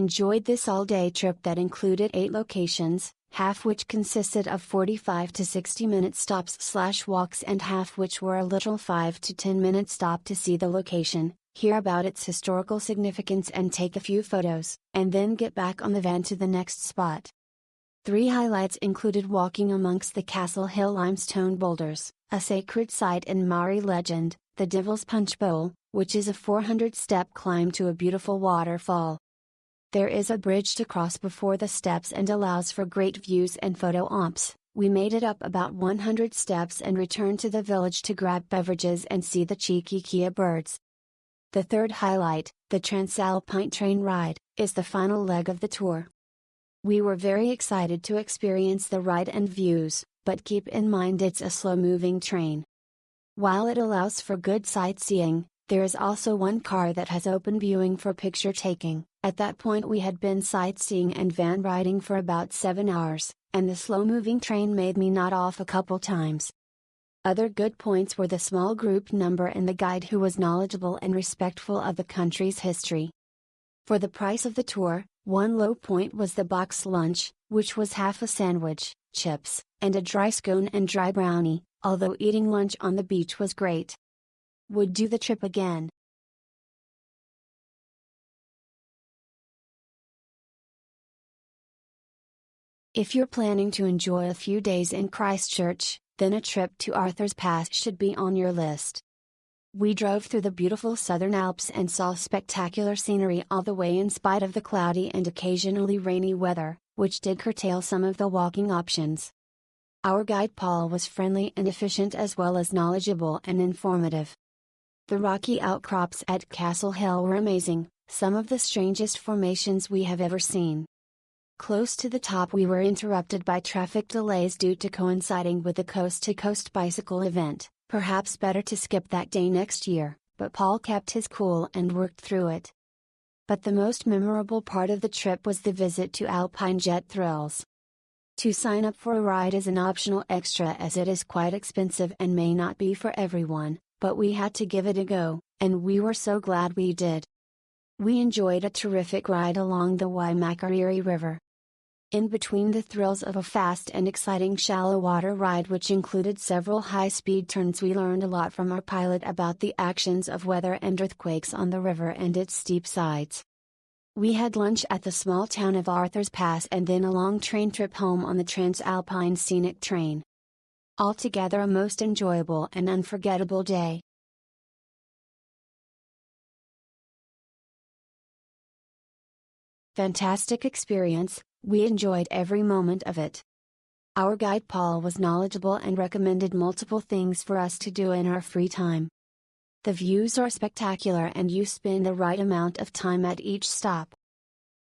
enjoyed this all-day trip that included 8 locations, half which consisted of 45 to 60-minute stops/walks and half which were a literal 5 to 10-minute stop to see the location, hear about its historical significance and take a few photos, and then get back on the van to the next spot. 3 highlights included walking amongst the Castle Hill limestone boulders, a sacred site in Maori legend, the Devils Punchbowl, which is a 400-step climb to a beautiful waterfall. There is a bridge to cross before the steps and allows for great views and photo ops. We made it up about 100 steps and returned to the village to grab beverages and see the cheeky kia birds. The third highlight, the TranzAlpine train ride, is the final leg of the tour. We were very excited to experience the ride and views, but keep in mind it's a slow-moving train. While it allows for good sightseeing, there is also one car that has open viewing for picture taking. At that point we had been sightseeing and van riding for about 7 hours, and the slow-moving train made me nod off a couple times. Other good points were the small group number and the guide who was knowledgeable and respectful of the country's history. For the price of the tour, one low point was the box lunch, which was half a sandwich, chips, and a dry scone and dry brownie, although eating lunch on the beach was great. Would do the trip again. If you're planning to enjoy a few days in Christchurch, then a trip to Arthur's Pass should be on your list. We drove through the beautiful Southern Alps and saw spectacular scenery all the way in spite of the cloudy and occasionally rainy weather, which did curtail some of the walking options. Our guide Paul was friendly and efficient as well as knowledgeable and informative. The rocky outcrops at Castle Hill were amazing, some of the strangest formations we have ever seen. Close to the top we were interrupted by traffic delays due to coinciding with the coast-to-coast bicycle event. Perhaps better to skip that day next year, but Paul kept his cool and worked through it. But the most memorable part of the trip was the visit to Alpine Jet Thrills. To sign up for a ride is an optional extra as it is quite expensive and may not be for everyone, but we had to give it a go, and we were so glad we did. We enjoyed a terrific ride along the Waimakariri River. In between the thrills of a fast and exciting shallow water ride which included several high-speed turns, we learned a lot from our pilot about the actions of weather and earthquakes on the river and its steep sides. We had lunch at the small town of Arthur's Pass and then a long train trip home on the TranzAlpine scenic train. Altogether a most enjoyable and unforgettable day. Fantastic experience. We enjoyed every moment of it. Our guide Paul was knowledgeable and recommended multiple things for us to do in our free time. The views are spectacular and you spend the right amount of time at each stop.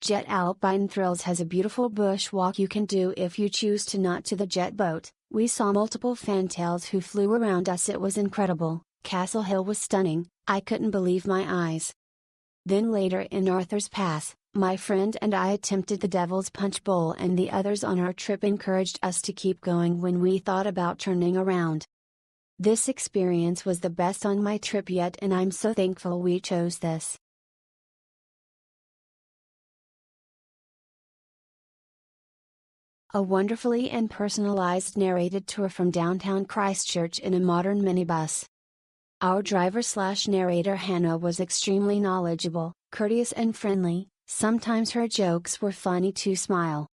Jet Alpine Thrills has a beautiful bush walk you can do if you choose to not to the jet boat. We saw multiple fantails who flew around us. It was incredible. Castle Hill was stunning, I couldn't believe my eyes. Then later in Arthur's Pass, my friend and I attempted the Devils Punchbowl and the others on our trip encouraged us to keep going when we thought about turning around. This experience was the best on my trip yet and I'm so thankful we chose this. A wonderfully and personalized narrated tour from downtown Christchurch in a modern minibus. Our driver/narrator Hannah was extremely knowledgeable, courteous and friendly. Sometimes her jokes were funny to smile.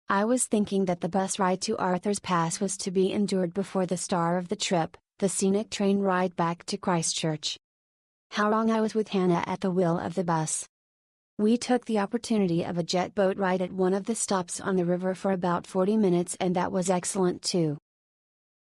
I was thinking that the bus ride to Arthur's Pass was to be endured before the star of the trip, the scenic train ride back to Christchurch. How wrong I was with Hannah at the wheel of the bus. We took the opportunity of a jet boat ride at one of the stops on the river for about 40 minutes and that was excellent too.